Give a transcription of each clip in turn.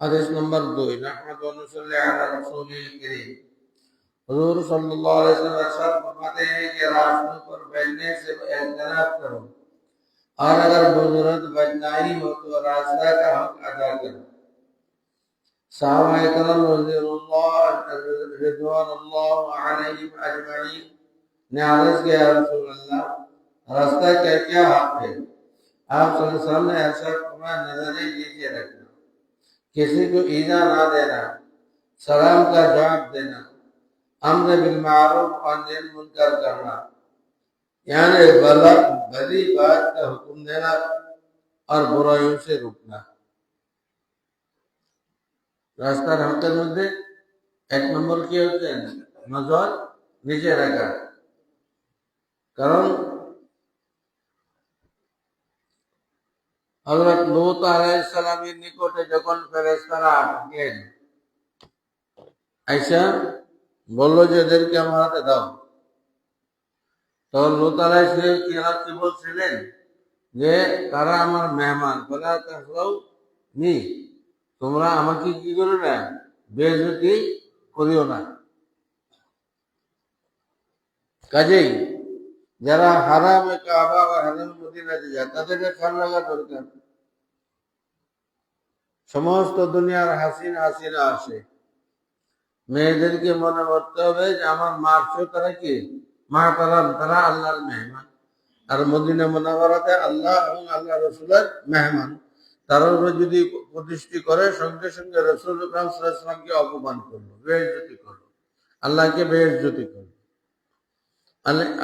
हदीस नंबर 2 नहमद व नसल्ली अला रसूलिल करीम। हुजूर सल्लल्लाहु अलैहि वसल्लम इरशाद फरमाते हैं कि रास्तों पर बैठने से एहतियात करो और अगर जरूरत बचना ही हो तो रास्ता का हक अदा करो। सहाबाए करम रिज़वानुल्लाह अलैहिम अजमईन ने अर्ज किया, या रसूल अल्लाह, रास्ता का क्या हक है? आप सल्लल्लाहु अलैहि वसल्लम ने ऐसा फरमाया, नजरें नीचे रखना, किसी को ईजा ना देना, सलाम का जवाब देना, अम्र बिल मारूफ और नेल मुनकर करना, यानी भली बात का हुक्म देना और बुराइयों से रुकना। রাস্তার হকের মধ্যে এক নম্বর কি হচ্ছে নজর নিচে রাখা। কারণ হযরত লূত আলাইহিস সালামের নিকটে যখন ফেরেশতারা আসলেন, আয়েশা বলল যে এদেরকে আমার হাতে দাও। তখন লূত আলাইহিস সালাম কি বলছিলেন যে তারা আমার মেহমান, ফলা তাহরাউ নি, তোমরা আমাকে কি করো না, বেইজ্জতি করিও না। কাজেই যারা হারামে কাবা বা হারাম মদিনাতে যায় তাদেরকে খেয়াল রাখা দরকার। সমস্ত দুনিয়ার হাসিনা আসে, মেয়েদেরকে মনে করতে হবে যে আমার মার চেয়ে তারা কি মাহতারাম, তারা আল্লাহর মেহমান। আর মদিনা মুনাওয়ারাতে আল্লাহ এবং আল্লাহ রসুলের মেহমান, তার উপরে যদি প্রতিষ্ঠি করে সঙ্গে সঙ্গে রসুল সাল্লাল্লাহু আলাইহি ওয়াসাল্লামকে অপমান করলো, বেইজ্জতি করলো, আল্লাহকে বেইজ্জতি করলো।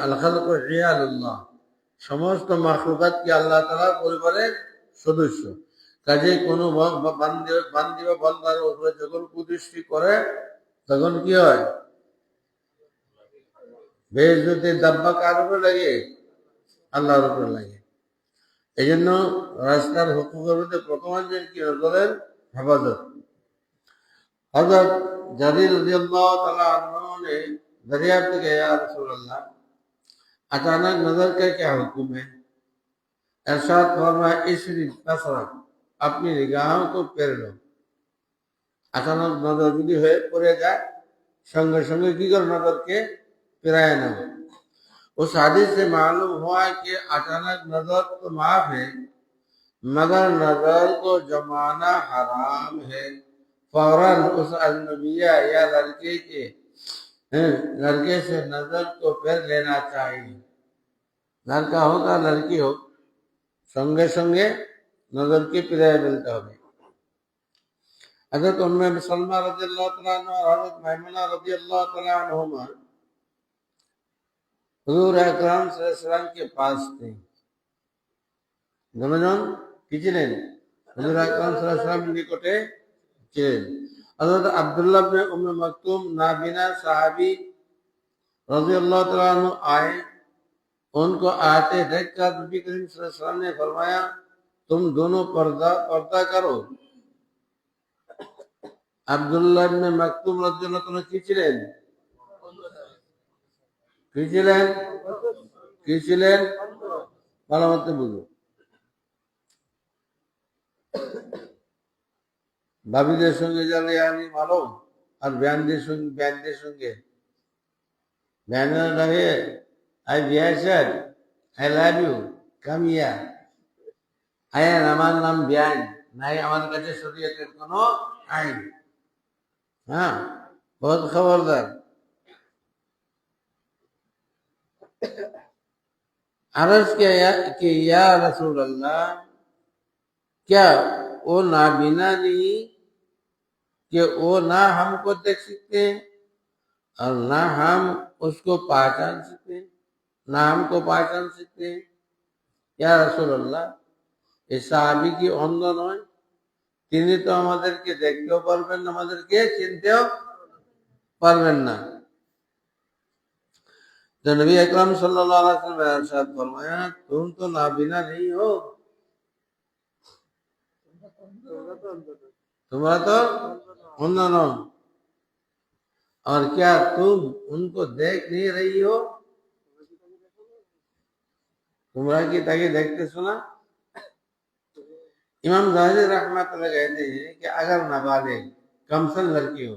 আল খালকু ইয়ালুল্লাহ, সমস্ত মাখলুকাত কি আল্লাহ তাআলার পরিবারের সদস্য। কাজে কোনো বান্দি বা বান্দার উপরে যখন প্রতিষ্ঠি করে তখন কি হয়, বেইজ্জতির দাব্বা কার উপরে লাগে? আল্লাহর উপরে লাগে। এই জন্য রাস্তার হুকুকের মধ্যে প্রথম যে কি নজরের হেফাজত। হযরত জারীর রাদিয়াল্লাহু তাআলা আনহু ने दरियाफ्त किया, या रसूल अल्लाह, अचानक नजर का क्या हुक्म है? इरशाद फरमाया, इशरिक बसरक, अपनी निगाहों को फेर लो। अचानक नजर যদি হয়ে পড়ে যায় সঙ্গে সঙ্গে কি कर नजर के फिराए ना। उस हदीस से मालूम हुआ कि अचानक नजर तो माफ है, मगर नजर को जमाना हराम है। फौरन उस अजनबिया या लड़के से नजर को फेर लेना चाहिए। लड़का हो या लड़की हो, সঙ্গে সঙ্গে নজরকে ফিরিয়ে ফেলতে হবে। हज़रत उम्मे सलमा রাদিয়াল্লাহু তাআলা আনহা और हज़रत মাইমুনা রাদিয়াল্লাহু তাআলা আনহুমা हुजूर আকরাম সাল্লাল্লাহু আলাইহি ওয়াসাল্লাম के पास थे। দুজন কি ছিলেন? হুজুর আকরাম সাল্লাল্লাহু আলাইহি ওয়াসাল্লাম নিকটে ছিলেন। हज़रत अब्दुल्लाह इब्न उम्मे मकतूम नाबिना सहाबी रज़ियल्लाहु ताला अन्हु आए। उनको आते देखकर नबी करीम सल्लल्लाहु अलैहि वसल्लम ने फरमाया, तुम दोनों पर्दा करो। আব্দুল্লাহ ইবনে মাকতুম রাদিয়াল্লাহু তাআলা কি ছিলেন? কি ছিলেন? ভালো মতো বুঝো। ভাবিদের সঙ্গে যারা আমি ভালো, আর ব্যান্ডের সঙ্গে ব্যান্ডের লাগে, আই বিয়াসার, I love you, come here. Ayan আমার নাম বিয়ান, নাই আমার কাছে শরীয়তের কোনো আইন। हाँ, बहुत खबरदार। अर्ज किया कि या रसूल अल्लाह, क्या वो नाबीना नहीं कि वो ना हमको देख सकते और ना हम उसको पहचान सकते, ना हमको पहचान सकते? या रसूल अल्लाह, इस साहबी की অন্ধ নয়, তিনি তো আমাদেরকে দেখতেও পারবেন না, আমাদেরকে চিনতেও পারবেন না। तो नबी अकरम सल्लल्लाहु अलैहि वसल्लम ने इरशाद फरमाया, तुम तो नाबीना नहीं हो, तुम्हारा तो अंधा न हो, और क्या तुम उनको देख नहीं रही हो? তোমরা কি তাকে দেখতেছো না? इमाम ज़ाहिरी रहमतुल्लाह कहते हैं कि अगर नाबालिग कमसल लड़की हो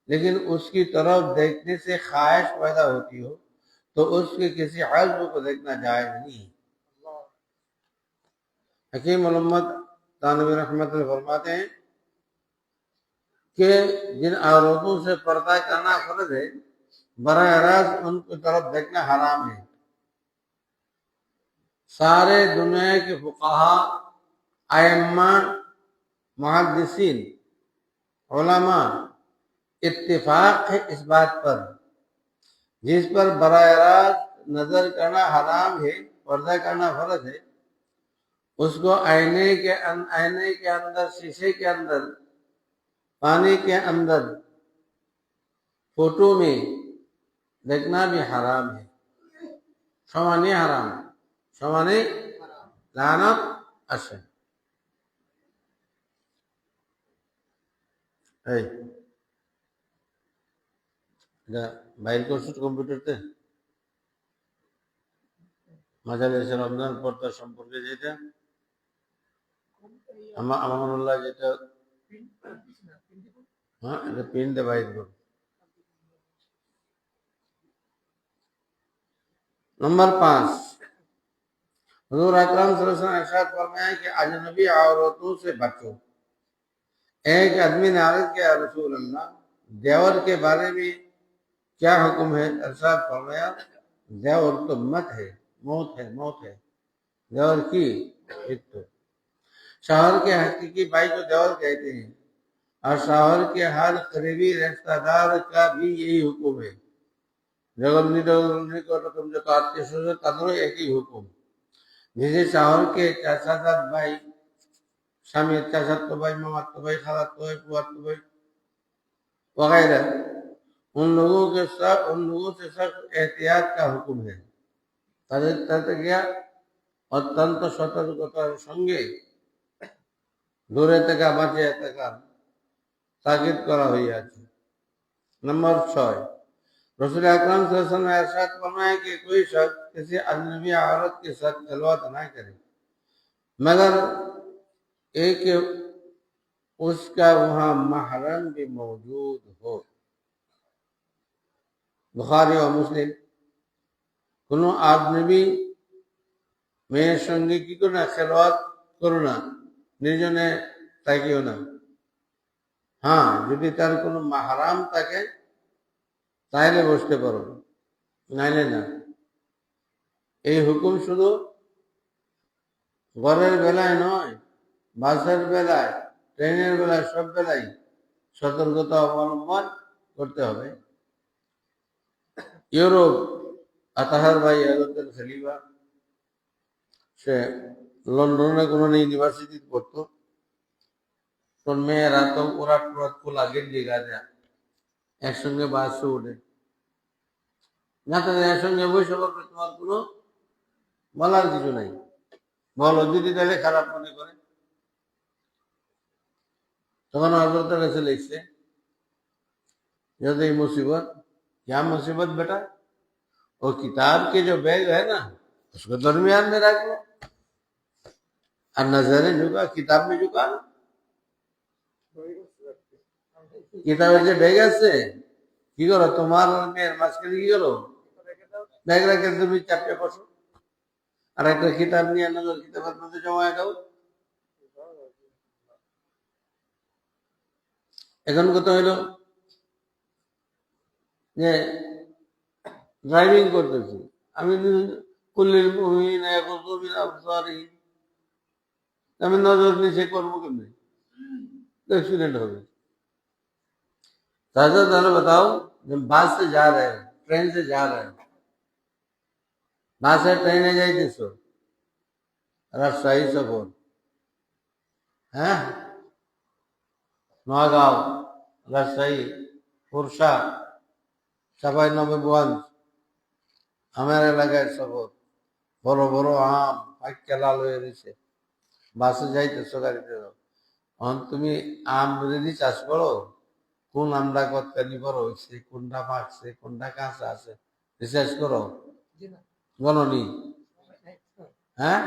लेकिन उसकी तरफ देखने से ख्वाहिश पैदा होती हो तो उसके किसी अज़्म को देखना जायज़ नहीं है। हकीम मोहम्मद तानवी रहमतुल्लाह फरमाते हैं कि जिन औरतों से पर्दा करना फर्ज है बराह रास्त उनकी तरफ देखना हराम है। सारे दुनिया के फुकाहा, आइम्मा, मुहद्दिसीन, उलमा इत्तिफाक है इस बात पर जिस पर बराह रास्त नजर करना हराम है, पर्दा करना फर्ज है, उसको आईने के अंदर, शीशे के अंदर, पानी के अंदर, फोटो में देखना भी हराम है। সমানে হারাম, সমানে লানত আছে। এই এটা বাইর করছো কম্পিউটারতে মাঝারে রমজান পর্দা সম্পর্কে যেটা আমানুল্লাহ যেটা হ্যাঁ এটা পিন দিয়ে বাইর করো। नंबर 5 हुजूर अकरम सल्लल्लाहु अलैहि वसल्लम इरशाद फरमाया कि अजनबी औरतों से बचो। एक आदमी ने अर्ज किया रसूल अल्लाह देवर के बारे में क्या हुक्म है? इरशाद फरमाया देवर तो मत है, मौत है, मौत है। देवर की मृत्यु। शौहर के हकीकी भाई को देवर कहते हैं और शौहर के हर करीबी रिश्तेदार का भी यही हुक्म है। जगलनी को तुम जो आत्मीय स्वजन তাদেরও একই হুকুম। নিজে शौहर के चाचाजाद भाई, স্বামীর चाचातो भाई, मामातो भाई, खालातो भाई, फुआतो भाई वगैरह उन लोगों से सख्त एहतियात का हुक्म है। তাদের তাতে গিয়া অত্যন্ত সতর্কতার সঙ্গে দূরে থেকে বাঁচিয়ে থাকার তাকিদ করা হইয়াছে। नंबर 6 रसूल अकरम सल्लल्लाहु अलैहि वसल्लम ने इरशाद फरमाया कि कोई शख्स किसी अजनबी औरत के साथ खिलवात ना करे मगर एक उसका वहां महरम भी मौजूद हो। बुखारी और मुस्लिम কোনো আজনবী মেয়ের সঙ্গে কি করো না, খেলোয়াত করো না, নির্জনে তাকিও না। হ্যাঁ, যদি তার কোনো মাহরাম থাকে তাইলে বসতে পারো, নাইলে না। এই হুকুম শুধু ঘরের বেলায় নয়, বাসের বেলায়, ট্রেনের বেলায়, সব বেলায় সতর্কতা অবলম্বন করতে হবে। ইউরোপ আতাহার ভাই আজতের খলিফা সে লন্ডনে কোনো ইউনিভার্সিটিতে পড়তো। তোর মেয়েরা তো ওরাট ফুল আগের জায়গা দেয় একসঙ্গে বাসে উঠে না, তাদের একসঙ্গে বসে পড়বে, তোমার কোনো বলার কিছু নাই। বলো যদি তাহলে খারাপ মনে করে। তখন হযরতের কাছে লিখছে जब ये मुसीबत, क्या मुसीबत बेटा? वो किताब के जो बैग है ना उसको दरमियान में रख लो और नजरें झुका, किताब में झुका लो। কিতাবের যে ব্যাগ আছে কি করো, তোমার মেয়ের মাঝখানে কি করো, ব্যাগ রেখে তুমি চাপটে বসো আর একটা কিতাব নিয়ে নজর কিতাবের মধ্যে জমা দাও। এখন কথা হইলো যে ড্রাইভিং করতেছি আমি, কুল্লিল মুমিনিনা ইয়াগুযু মিন আবসারিহিম, আমি নজর নিচে করবো কেমনে? एक्सीडेंट हो गया। दादा दादा बताओ, जब बस से जा रहे हैं, ट्रेन से जा रहे हैं, बस है ट्रेने যাইতেছো, রাজশাহী সফর, হ্যাঁ, নগাঁও, রাজশাহী, পুরসা, চাঁপাইনবাবগঞ্জ, আমার এলাকায় সফর, বড় বড় আম পাইকা লাল হয়ে রয়েছে, বাসে যাইতেছো, গাড়িতে যাও। তুমি আম যদি চাষ করো, কোন আমটা কতখানি বড় হয়েছে, কোনটা পাকছে, কোনটা কাঁচা আছে, রিসার্চ করো, গণনি, হ্যাঁ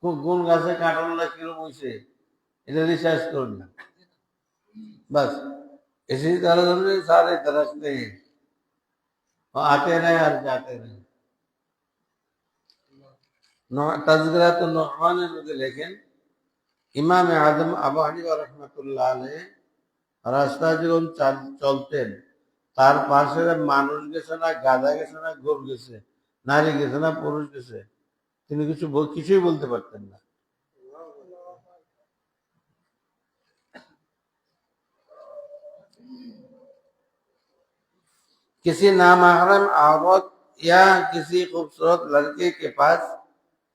কোন গাছে কাঁঠালটা কিরম হয়েছে এটা রিসার্চ করুন না, बस इसी तरह से सारे दरख्त आते रहे और जाते रहे। तज़किरा तो नुअमान में लेकिन ইমাম আজম আবু হানিফা রাহমাতুল্লাহ আলাইহি রাস্তা যখন চলতেন তার পাশে মানুষ গেছে না, গাধা গেছে না, গরু গেছে, নারী গেছে না, পুরুষ গেছে, তিনি কিছুই বলতে পারতেন না। किसी नामहरम औरत या किसी खूबसूरत लड़के के पास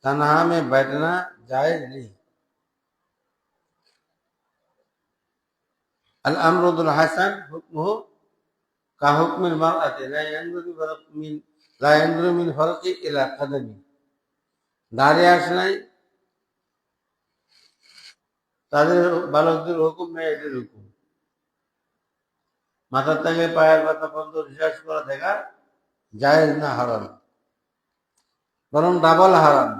तन्हा में बैठना जायज नहीं। अल अमरुल हसन हुक्मुहु का हुक्मिल मरअति ला यंजुरु मिन फरqi इला कदमी। দাঁড়িয়ে আসে নাই তাদের বালকদের হুকুম মেয়েদের হুকুম, মাথার থেকে পায়ের পাতা পর্যন্ত রিসার্চ করা দেখা জায়েজ না, হারাম, বরং ডাবল হারাম।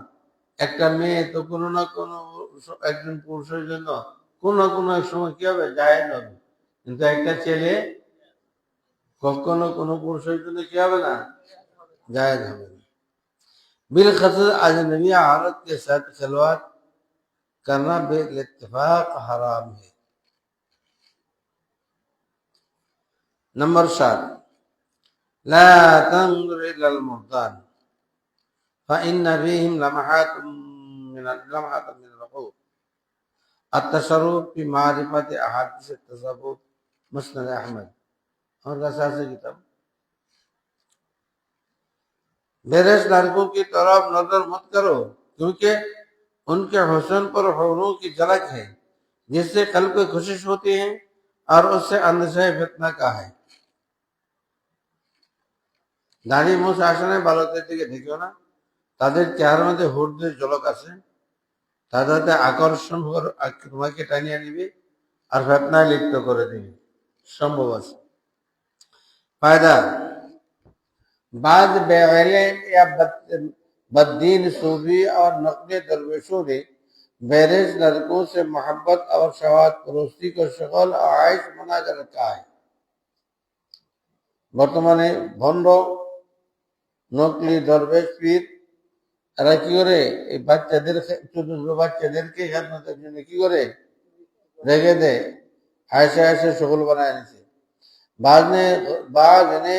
একটা মেয়ে তো কোনো না কোনো একজন পুরুষের জন্য কোনো না কোনো এক সময় কি হবে, জায়েজ হবে, কিন্তু একটা ছেলে কখনো কোনো পুরুষের জন্য কি হবে না, জায়েজ হবে না। बिल खसर अजनबी औरत के साथ खिलवाड़ करना बेइत्तेफाक हराम है। नंबर 7 ला तंजुर इलल मुहतान فإن فيهم लम्हात من العقول الतशर्रुफ في मारिफत अहादीस الतसव्वुफ मुस्नद अहमद और गसासी किताब। बेरस लड़कों की तरफ नजर मत करो क्योंकि उनके हुस्न पर हौरों की झलक है जिससे कल्ब को खुशिश होती है और उससे अंदेशा फितना का है। দাড়ি মোছ আসে না, বালকদের দিকে দেখিও না, তাদের চেহারার মধ্যে হুরদের ঝলক আছে, তাদের আকর্ষণ তোমাকে টানিয়ে নিবে আর ফিতনায় লিপ্ত করে দিবে, সম্ভব আছে। फायदा बाद बेगैले या बददीन सूफी और नकली दरवेशों ने बेरस लड़कों से मोहब्बत और शवाद परोसी को शगल और आयश बना कर रखा है। বর্তমানে ভণ্ড নকলি দরবেশ পীর এরা কি করে, এই বাচ্চাদের ছোট ছোট বাচ্চাদেরকে খেদমতের জন্য কি করে রেখে দেয়, আয়সা আয়সা সকল বানায় নিছে। বাজ এনে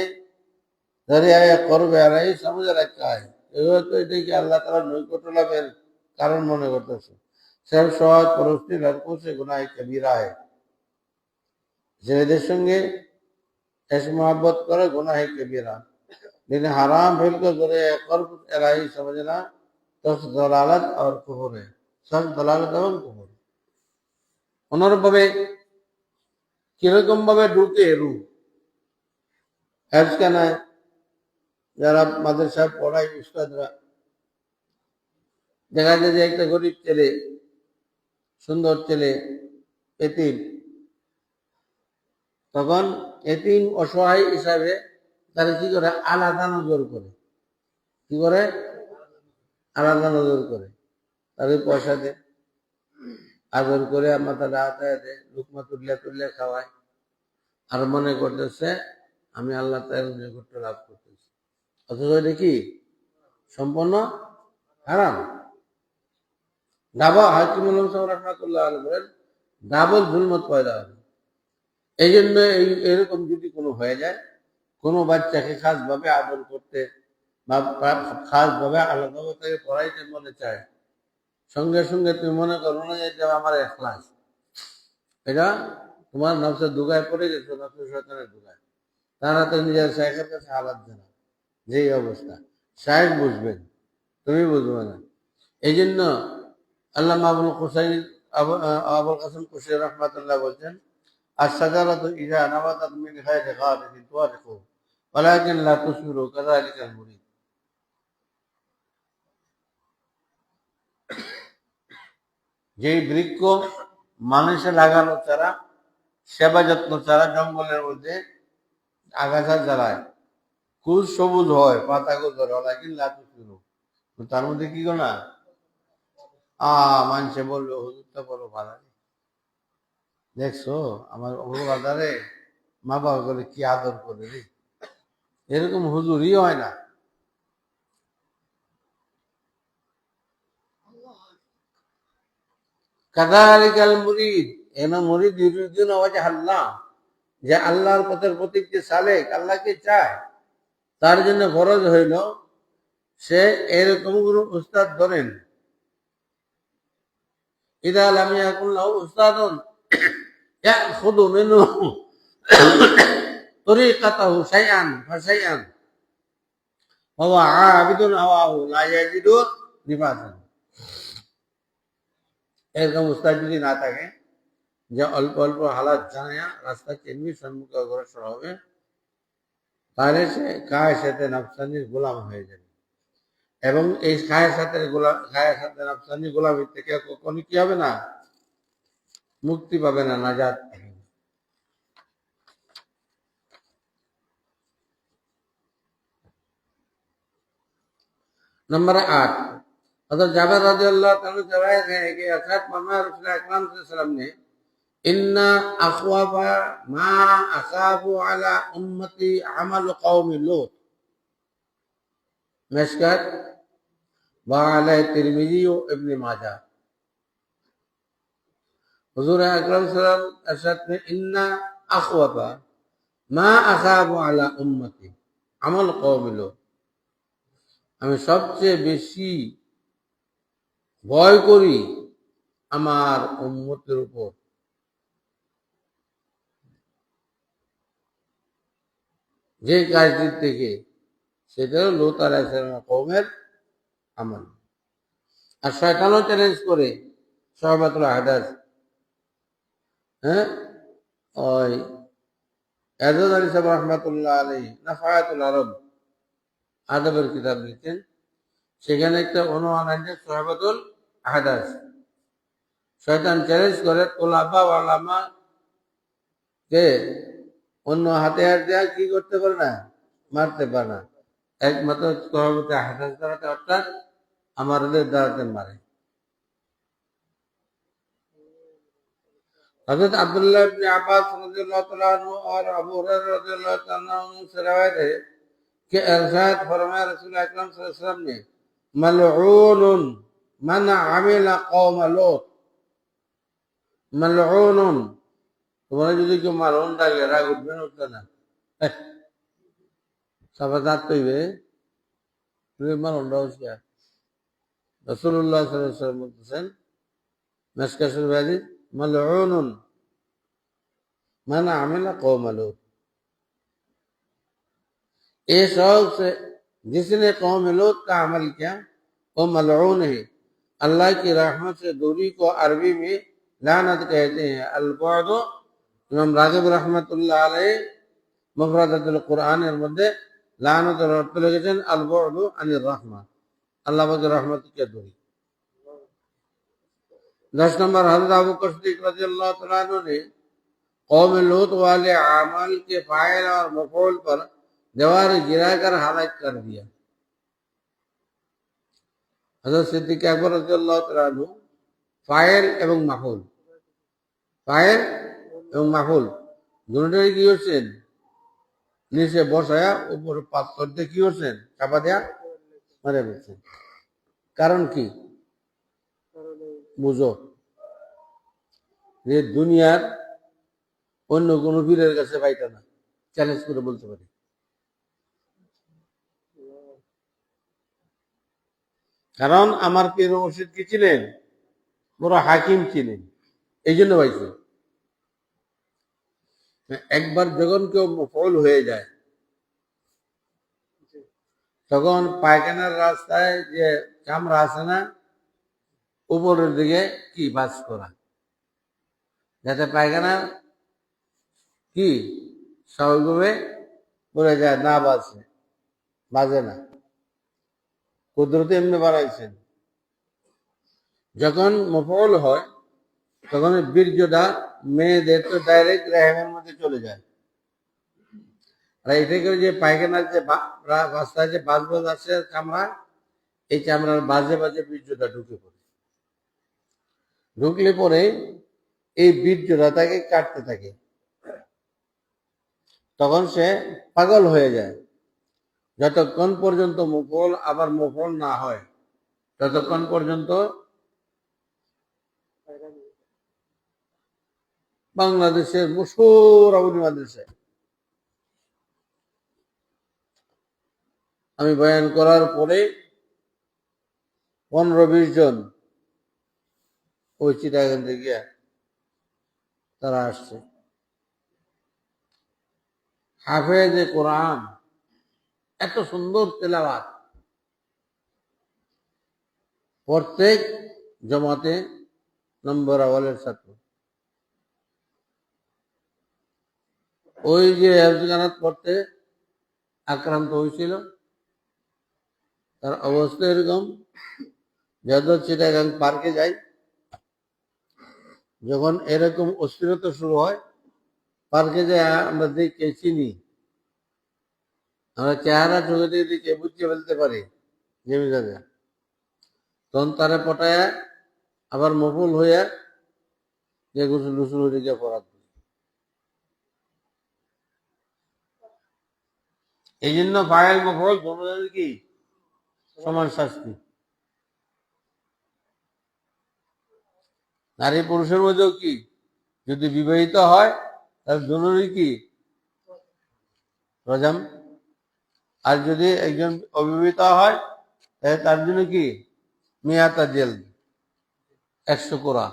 जरिया করবে আর এই समझ रखा है এগুলো তো এটাকে আল্লাহ তাআলা নৈকট্য লাভের কারণ মনে করতেছে। সব সওয়াজ পরস্তি লড়কোं से गुनाह कबीरा है। ছেলেদের সঙ্গে ऐश मोहब्बत করে गुनाह कबीरा, लेकिन हराम फिल को जरिया कर्ब इलाही समझना तो दलालत और कुफर है, सब दलालत এবং কুফর। অনুরূপভাবে কিরকম ভাবে ঢুকে রূহ হেফজখানায় যারা মাদ্রাসা পড়ায় উস্তাদরা, দেখা যায় যে একটা গরিব ছেলে, সুন্দর ছেলে, এতিম, তখন এতিম অসহায় হিসাবে তারা কি করে, আলাদা নজর করে, কি করে, আলাদা নজর করে, তাদের পয়সা দেয়, আদর করে মাথাটা হাতায় দেয়, লুকমা তুলিয়া তুলিয়া খাওয়ায়, আর মনে করতেছে আমি আল্লাহ তাআলার নৈকট্য লাভ করতেছি, অথচ এটা কি সম্পূর্ণ হারাম। ডাবল হাকিমুল হাসান রাহমাতুল্লাহ আলাইহি বলেন ডাবল জুলমত পয়দা হবে। এই জন্য এরকম যদি কোনো হয়ে যায়, কোনো বাচ্চাকে খাস ভাবে আদর করতে বা খাস ভাবে আলাদাভাবে তাকে পড়াইতে মনে চায়, সঙ্গে সঙ্গে তুমি মনে করো না যে এটা আমার ইখলাস, এটা তোমার নফসের দুগায় পড়ে গেছে, নফসের শয়তানের দুগায়, তারা তো নিজের শায়েখের কাছে হালাত জানা, যেই অবস্থা শায়েখ বুঝবেন, তুমি বুঝবে না। এই জন্য আল্লামা আবুল কাসেম কুশাইরি রাহমাতুল্লাহ বলছেন আশ-শাজারাতু ইযা নাবাতাত মিন গায়রি গারিবিন তুয়ারিকু ওয়ালাকিন লা তুসমিরু কাযালিকাল মুরিদ। যেই বৃক্ষ মানুষে লাগানো ছাড়া, সেবা যত্ন ছাড়া জঙ্গলের মধ্যে আগাছা জ্বালায়, খুব সবুজ হয়, পাতা ধরে, ওয়ালাকিন লা তুসমিরু, তার মধ্যে কি করে না, মানুষে বলবে হুজুরটা বড় বাধা, দেখছো আমার বাজারে মা বাবা করে কি আদর করে রে, এরকম হুজুরই হয় না। কাযালিকাল মুরিদ, এনা মুরিদ ইউরিদুনা ওয়াজহ আল্লাহ, যে আল্লাহর পথের প্রতীক যে সালেক, আল্লাহকে চায়, তার জন্য ফরজ হইল সে এরকম কোন উস্তাদ ধরেন। ইদা লাম ইয়াকুন লাহু উস্তাদুন ইয়াখুযু মিনহু তরিকাতাহু শাইআন ফাশাইআন ওয়া হুয়া আবিদুন হাওয়াহু লা ইয়াজিদু লিবাসান। এরকম উস্তাদ যদি না থাকে, যে অল্প অল্প হালাত জানায়া রাস্তা চিনবি, সম্মুখে অগ্রসর হবে, তাহলে সে কায়েসাতে নফসানির গোলাম হয়ে যাবে। এবং এই কায়েসাতে নফসানি গোলামি থেকে কখনো কি হবে না, মুক্তি পাবে না, নাজাত। नंबर 8, हज़रत जाबिर रज़ियल्लाहु ताला से रिवायत है कि अरशद फरमाया रसूल अकरम सल्लल्लाहु अलैहि वसल्लम ने, इन्ना अखवाफा मा असाबु अला उम्मती अमल कौमी लूत, मिशकात व अला तिरमिजी व इब्न माजा। हुजूर अकरम सल्लल्लाहु अलैहि वसल्लम अरशद में, इन्ना अखवाफा मा असाबु अला उम्मती अमल कौमी लूत, আমি সবচেয়ে বেশি ভয় করি আমার উম্মতের উপর যে কাজটির থেকে, সেটা হলো লূত আলাইহিস সালামের কওমের আমল। আর শয়তানও চ্যালেঞ্জ করে, শুআবাতুল আহদাস, হ্যাঁ, ওই এজাজ আলী সাহেব রহমাতুল্লাহ আলাইহি নাফায়াতুল আরব আদবের কিতাব লিখেন, সেখানে একটা অনুমান আছে শুআবাতুল আহদাস। শয়তান চ্যালেঞ্জ করে তোলাবা ওয়ালামা কে অন্য হাতিয়ার দেয়া কি করতে পারে না, মারতে পারে না, একমাত্র শুআবাতুল আহদাস দ্বারাতে, অর্থাৎ আমাদের দ্বারাতে মারে। हज़रत अब्दुल्लाह इब्न अब्बास रज़ियल्लाहु तआला अन्हु और अबू हुरैरा रज़ियल्लाहु तआला अन्हु से रिवायत है कि इरशाद फरमाया रसूल अकरम सल्लल्लाहु अलैहि वसल्लम ने, मलऊनुन मन अमिला कौम लूत, मलऊनुन, তোমরা যদি কেউ মারণ ডাকে রাগ উঠবে না, উঠবে না, সাবাদাত কইবে তুমি মারণ দাও। রাসূলুল্লাহ সাল্লাল্লাহু আলাইহি ওয়াসাল্লাম বলতেছেন মিশকাতুল হাদিস, मलऊनुन मन अमिला कौम लूत, ये शख्स जिसने कौम लूत का अमल किया वो मलऊन है। अल्लाह की रहमत से दूरी को अरबी में लानत कहते हैं। अल-बुअद, इमाम रागिब रहमतुल्लाह अलैहि मुफरदातुल कुरआन এর মধ্যে লানতের অর্থ লিখেছেন আল-বুअদ আনির রাহমা, আল্লাহ পাকের রহমত থেকে দূরী। 10 नंबर, हज़रत अबू बकर सिद्दीक़ रज़ियल्लाहु तआला अन्हु ने कौम लूत वाले अमल के फाइल और मफऊल पर दीवार गिराकर हलाक कर दिया। हज़रत सिद्दीक़ अकबर रज़ियल्लाहु तआला अन्हु फाइल এবং মাফউল, ফাইল এবং মাফউল দুটোই কি করছেন, নিচে বসায়া উপরে পাথর দিয়ে কি করছেন, চাপা দেয়া মারে ফেলছেন। কারণ কি বুঝো, যে দুনিয়ার অন্য কোন পীরের কাছে পাইতা না, চ্যালেঞ্জ করে বলতে পারি। কারণ আমার পীর মুর্শিদ কি ছিলেন, বড় হাকিম ছিলেন, এই জন্য পাইছে। একবার যখন কেউ মফউল হয়ে যায়, তখন পায়খানার রাস্তায় যে চামড়া আছে না, উপরের দিকে কি ভাঁজ করা, যাতে পায়খানা কি স্বাভাবিকভাবে পড়ে যায়, না বাজে না, কুদরতে এমনি বানাইছেন। যখন মফউল হয় তখন বীর্যটা মেয়েদের তো ডাইরেক্ট রেহেমের মধ্যে চলে যায়, আর এটা করে যে পায়খানার যে রাস্তায় যে বাজ আছে চামড়া, এই চামড়ার বাজে বাজে বীর্যটা ঢুকে পড়ে। ঢুকলে পরে এই বীর্যটা তাকে কাটতে থাকে, তখন সে পাগল হয়ে যায়। যতক্ষণ পর্যন্ত মুফল আবার মুফল না হয় ততক্ষণ পর্যন্ত বাংলাদেশের মশহুর আবুল মাদ্রাসায় আমি বয়ান করার পরে 15-20 জন ওই চিটাগাং থেকে তারা আসছে। হাফেজে কোরআন, এত সুন্দর তেলাওয়াত, প্রত্যেক জমাতে নম্বর আওয়ালের ছাত্র। ওই যে হেফজখানাত পড়তে আক্রান্ত হয়েছিল, তার অবস্থা এরকম, যত চিটাগাং পার্কে যাই, যখন এরকম অস্থিরতা শুরু হয়, পার্কে যায় আমরা দেখে চিনি, আমরা চেহারা চোখে দিকে বুঝতে ফেলতে পারি জমি জায়গা, তখন তারা পটায়া আবার মফুল হইয়া যে গোসল টুসুল হয়ে গিয়ে পড়াত। এই জন্য ফাইল মফল দুজনের কি সমান শাস্তি। নারী পুরুষের মধ্যেও কি, যদি বিবাহিত হয় তাহলে দুজনেরই কি রজাম, আর যদি একজন অবিবাহিত হয় তাহলে তার জন্য কি মিয়াতা জেল, 100 কোরা।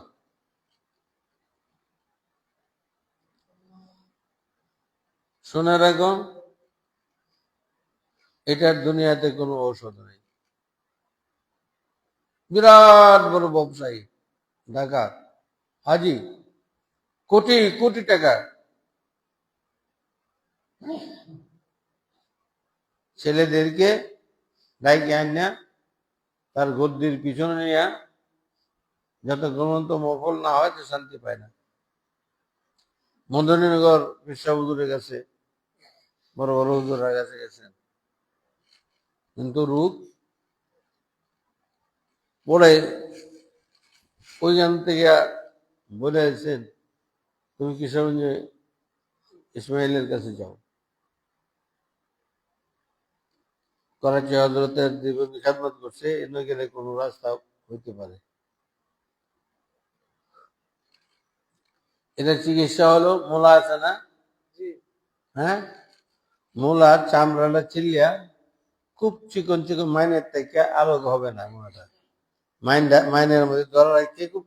শুনে রাখো, এটার দুনিয়াতে কোনো ঔষধ নেই। বিরাট বড় ব্যবসায়ী, ঢাকা হাজি, কোটি কোটি টাকা, ছেলেদেরকে ডাইকে আনিয়া তার গদ্দির পিছনে নিয়ে যত গ্রন্থ মফল না হয় তো শান্তি পায় না। মদনীনগর বিশ্বা হুজুরের কাছে, বড় বড় হুজুরের কাছে গেছেন, কিন্তু রূপ পরে ওইখান থেকে বলে আছেন, তুমি কিশোরগঞ্জে ইসমাইলের কাছে যাও, করাচি হজরতের দীর্ঘ খেদমত করছে, এনে গেলে কোনো রাস্তা হইতে পারে। এটা চিকিৎসা হলো মোলা আছে না, হ্যাঁ, মোলার চামড়াটা চিলিয়া খুব চিকন চিকন, মাইনের থেকে আলোক হবে না মোলাটা, মাইনের মধ্যে ধরা রাখতে খুব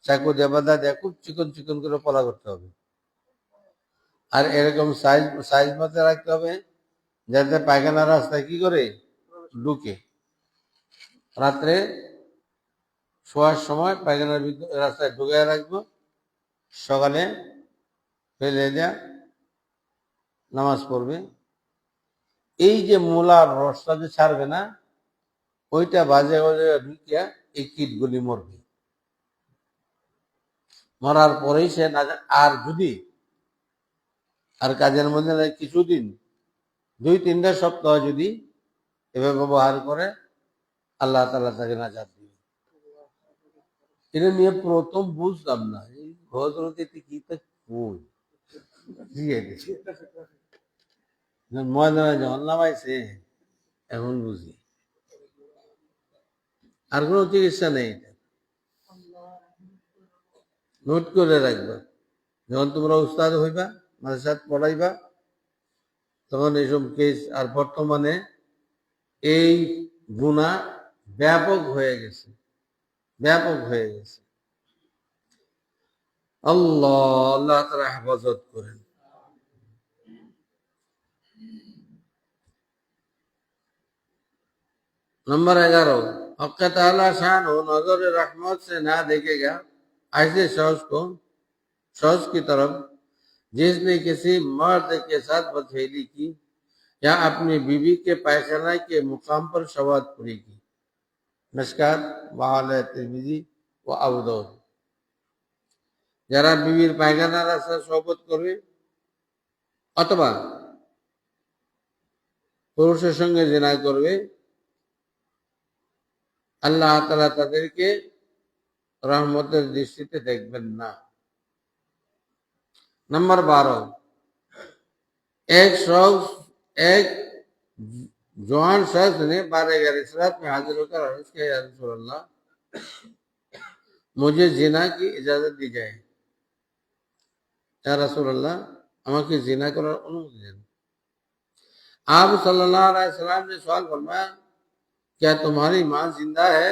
চাকু দিয়ে বাঁধা দিয়ে খুব চিকন চিকন করে পলা করতে হবে, আর এরকম সাইজ সাইজ মতো রাখতে হবে যাতে পায়খানা রাস্তায় কি করে ঢুকে। রাত্রে শোয়ার সময় পায়খানার রাস্তায় ঢুকে রাখবো, সকালে ফেলে দেয়া নামাজ পড়বে। এই যে মূলার রসটা যে ছাড়বে না, ওইটা বাজে বাজে ঢুকিয়া এই কীটগুলি মরবে। মরার পরেই সে না, আর যদি আর কাজের মধ্যে কিছুদিন 2-3টা সপ্তাহ যদি এভাবে ব্যবহার করে, আল্লাহ তাআলা তাকে নাজাত দিবে। এটা নিয়ে প্রথম বুঝতাম না, এই হযরতে কি তা কই দিয়ে দিছে, ময়দানে যখন নামাইছে এখন বুঝি। আর কোনো চিকিৎসা নেই, নোট করে রাখবা, যখন তোমরা উস্তাদ হইবা, মাদ্রাসাত পড়াইবা, তখন এইসব কেস। আর বর্তমানে এই গুনাহ ব্যাপক হয়ে গেছে, ব্যাপক হয়ে গেছে। আল্লাহ আল্লাহ তাআলা হেফাজত করেন। नंबर 11, हक़ ताला शान हो नजर रहमत से ना देखेगा ऐसे शख्स की तरफ जिसने किसी मर्द के साथ बदफेली की या अपनी बीवी के पैखाना के मुकाम पर शवाद पूरी की। मिशकात वाले तिरमिजी व अबू दाऊद। যারা বিবির পায়খানা রাস্তা শপথ করবে অথবা পুরুষের সঙ্গে জিনা করবে, আল্লাহ তাআলা তাদেরকে রহমতের দৃষ্টিতে দেখবেন না। नंबर 12, एक शख्स एक जवान शख्स ने बारगाह रिसालत में हाजिर होकर अर्ज किया, या रसूल अल्लाह, मुझे जिना की इजाजत दी जाए। या रसूल अल्लाह, আমাকে জিনা করার অনুমতি দেন। आप सल्लल्लाहु अलैहि वसल्लम ने सवाल फरमाया, क्या तुम्हारी माँ जिंदा है?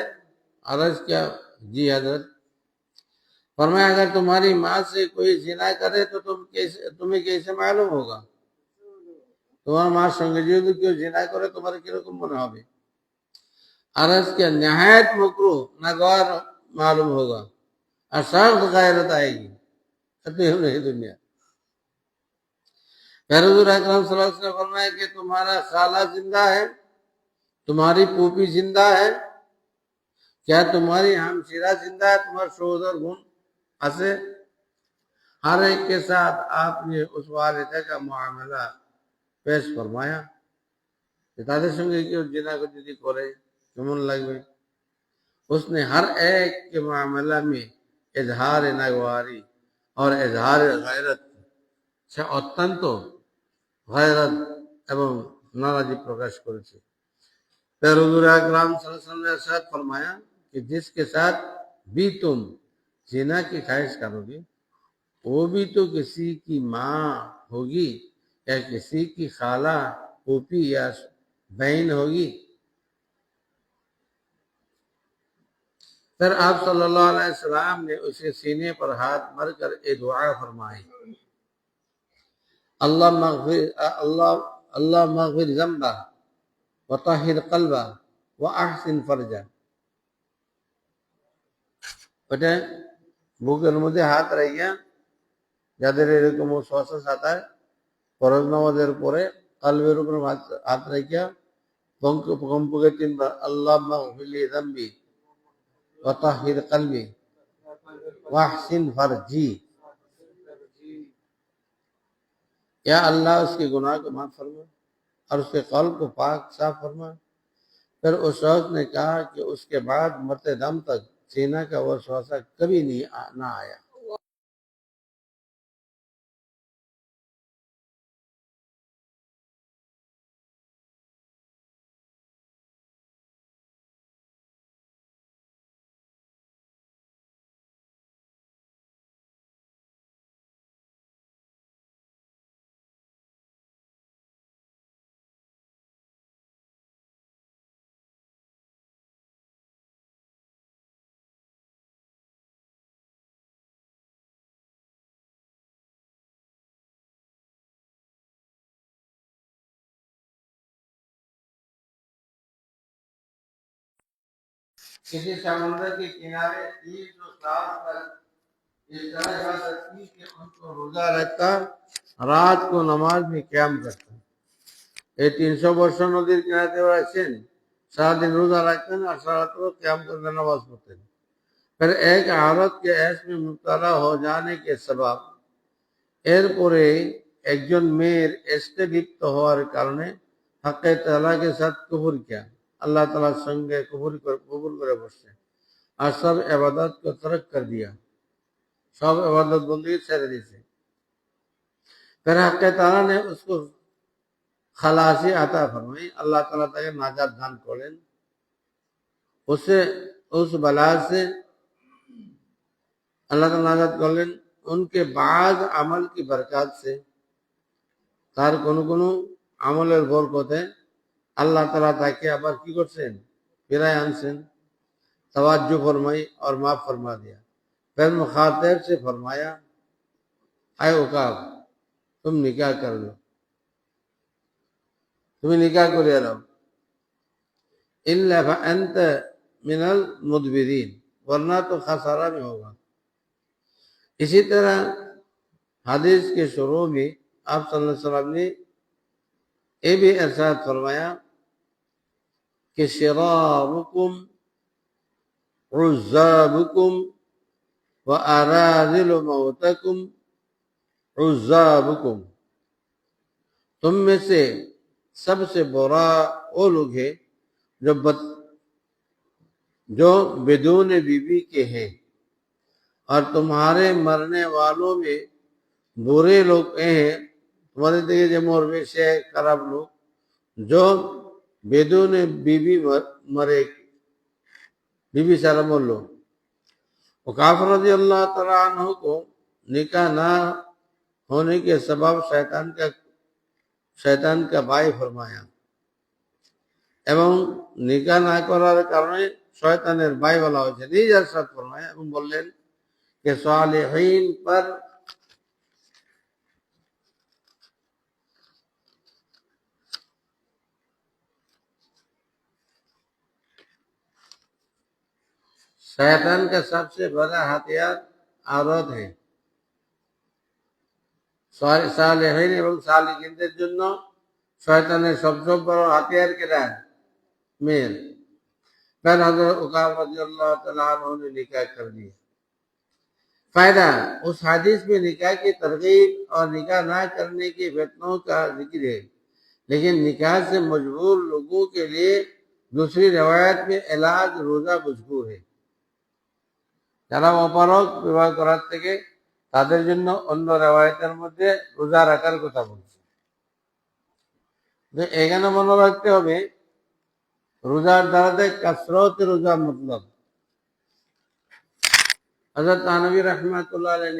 अर्ज किया, जी हजरत। फरमाया, अगर तुम्हारी माँ से कोई जिना करे तो तुम्हें कैसे मालूम होगा? তোমার মার সঙ্গে যদি কেউ জিনা করে তোমার কিরকম মনে হবে? अर्ज किया, निहायत मकरूह नागवार मालूम होगा और सख्त गैरत आएगी। नहीं दुनिया। फिर हुजूर अकरम सल्लल्लाहु अलैहि वसल्लम ने फरमाया कि तुम्हारा खाला जिंदा है, तुम्हारी फूफी जिंदा है, क्या तुम्हारी हमशीरा जिंदा है, तुम्हारे शोहर गुण ऐसे हर एक के साथ आपने उस वालिदा का मामला पेश फरमाया। তাদের সঙ্গে কেউ জিনা যদি করে কেমন লাগবে? उसने हर एक के मामला में इजहार नागवारी और इजहार गैरत से अत्यंत गैरत एवं नाराजी प्रकाश करेছে। फिर हुजूर अकरम सल्लल्लाहु अलैहि वसल्लम ने इरशाद फरमाया कि जिसके साथ भी तुम जिना की ख्वाहिश करोगे वो भी तो किसी की माँ होगी या किसी की खाला, फूफी या बहन होगी। फिर आप सल्लल्लाहु अलैहि वसल्लम ने उसके सीने पर हाथ मारकर ये दुआ फरमाई, अल्लाह मग़फ़िर ज़ंबा व ताहिर क़ल्बा व अहसिन फरजा। ওটা বুকের মধ্যে হাত রাখিয়া, যাদের এরকম ওয়াসওয়াসা হয় ফরজ নামাজের পরে কলবের উপর হাত রাখিয়া কমপক্ষে 3 বার আল্লাহ মাগফির লি যামবি ওয়া তাহির কলবি ওয়া আহসিন ফরজি, या अल्लाह उसके गुनाह को माफ फरमा और उसके कल्ब को पाक साफ फरमा। फिर उस शख्स ने कहा कि उसके बाद मरते दम तक सीना का वसवासा कभी नहीं ना आया। किसी समुद्र के किनारे 300 साल तक इस तरह इबादत की कि उनको रोजा रखता, रात को नमाज में क्याम करता। ये 300 वर्ष नदीर किनारे আছেন, सारादिन रोजा रखतेন और सारा रात क्याम करके नमाज पढ़तेন। फिर एक औरत के ऐश में मुब्तला हो जाने के सबब এরপরে একজন মেয়ের এসতে লিপ্ত হওয়ার কারণে হকে তাআলাকে সাথ কুফর কিয়া, अल्लाह ताला संगे कबूल करे बसছে और सब इबादत को तर्क कर दिया, सब इबादत बंदी छोड़ दी। फिर हक ताला ने उसको खलासी अता फरमाई, अल्लाह ताला ताके नाजात दान करें, उसे उस बला से अल्लाह ताला नाजात करें। उनके बाद अमल की बरकत से तार कोनो আমলের বরকতে अल्लाह ताला ताके আবার কি করছেন, ফিরায় আনছেন, तवज्जो फरमाई और माफ फरमा दिया। फिर मुखातिब से फरमाया, आए उकाब, तुम निकाह कर लो, तुम्हें निकाह करे रहो, इल्ला फअंत मिनल मुदबिरीन, वरना तो खसारा में होगा। इसी तरह हदीस के शुरू में आप सल्लल्लाहु अलैहि वसल्लम ने ये भी इरशाद फरमाया कि शिरारुकुम उज़्ज़ाबुकुम व अराज़िलु मौतकुम उज़्ज़ाबुकुम, तुम में से सबसे बुरा वो लोग हैं जो बेदून बीवी के हैं और तुम्हारे मरने वालों में बुरे लोग हैं, तुम्हारे दिखे जो मरबे से खराब लोग, जो बेदून बीबी मरे, बीबी सारा मर लो। और काफिर रज़ी अल्लाह तआला अन्हु को निकाह ना होने के सबब शैतान का भाई फरमाया এবং নিকাহ না করার কারণে শয়তানের ভাই বলা হয়েছে। নিজ ইরশাদ ফরমায়া এবং বললেন कि सालिहीन पर शैतान का सबसे बड़ा हथियार औरत है। सालिहीन এবং সালিহিনদের জন্য শয়তানের সবচেয়ে বড় হাতিয়ার কেরা? मेल। फिर हजरत उकाब रज़ियल्लाहु तआला अन्हु ने निकाह कर दिया। फायदा, उस हदीस में निकाह की तरगीब और निकाह ना करने की फितनों का जिक्र है, लेकिन निकाह से मजबूर लोगों के लिए दूसरी रिवायत में इलाज रोजा मजबूर है। যারা অপারগ বিবাহ করার থেকে তাদের জন্য অন্য রিওয়ায়াতের মধ্যে রোজা রাখার কথা বলছে। তো এখানে মনে রাখতে হবে রোজার দ্বারাতে কাসরত রোজা মতলব। হযরত থানভী রাহমাতুল্লাহ আলাইহি